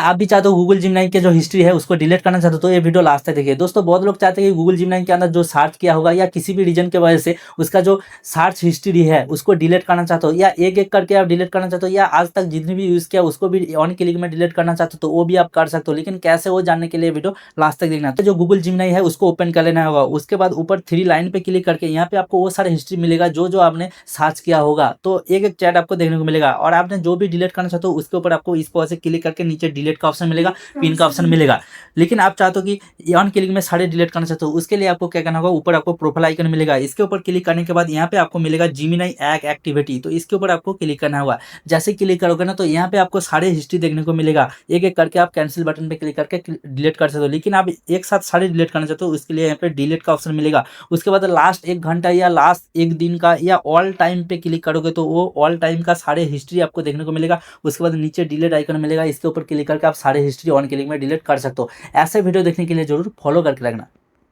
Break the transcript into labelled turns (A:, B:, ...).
A: आप भी चाहते हो गूगल जिमिनाई के जो हिस्ट्री है उसको डिलीट करना चाहते हो तो ये वीडियो लास्ट तक देखिए। दोस्तों बहुत लोग चाहते हैं कि गूगल जिमिनाई के अंदर जो सर्च किया होगा या किसी भी रीजन के वजह से उसका जो सर्च हिस्ट्री है उसको डिलीट करना चाहते हो, या एक एक करके आप डिलीट करना चाहते हो, या आज तक जितनी भी यूज़ किया उसको भी ऑन क्लिक में डिलीट करना चाहते हो तो वो भी आप कर सकते हो। लेकिन कैसे वो जानने के लिए वीडियो लास्ट तक देखना। तो जो गूगल जिमिनाई है उसको ओपन कर लेना होगा। उसके बाद ऊपर थ्री लाइन पे क्लिक करके यहाँ पे आपको वो सारा हिस्ट्री मिलेगा जो जो आपने सर्च किया होगा। तो एक एक चैट आपको देखने को मिलेगा और आपने जो भी डिलीट करना चाहते हो उसके ऊपर आपको इस पर से क्लिक करके नीचे डिलीट का ऑप्शन मिलेगा, पिन का ऑप्शन मिलेगा। लेकिन आप चाहते हो कि ऑन क्लिक में सारे डिलीट करना चाहते हो, उसके लिए आपको क्या करना होगा, ऊपर आपको प्रोफाइल आइकन मिलेगा, इसके ऊपर क्लिक करने के बाद यहाँ पे आपको मिलेगा जिमिनाई एक्टिविटी, तो इसके ऊपर आपको क्लिक करना होगा। जैसे क्लिक करोगे ना तो यहाँ पे आपको सारे हिस्ट्री देखने को मिलेगा। एक एक करके आप कैंसिल बटन पे क्लिक करके डिलीट कर सकते हो। लेकिन आप एक साथ सारे डिलीट करना चाहते हो उसके लिए यहाँ पे डिलीट का ऑप्शन मिलेगा। उसके बाद लास्ट 1 घंटा या लास्ट 1 दिन का या ऑल टाइम पे क्लिक करोगे तो वो ऑल टाइम का सारे हिस्ट्री आपको देखने को मिलेगा। उसके बाद नीचे डिलीट आइकन मिलेगा, इसके ऊपर क्लिक करके आप सारे हिस्ट्री ऑन क्लिक में डिलीट कर सकते हो। ऐसे वीडियो देखने के लिए जरूर फॉलो करके रखना।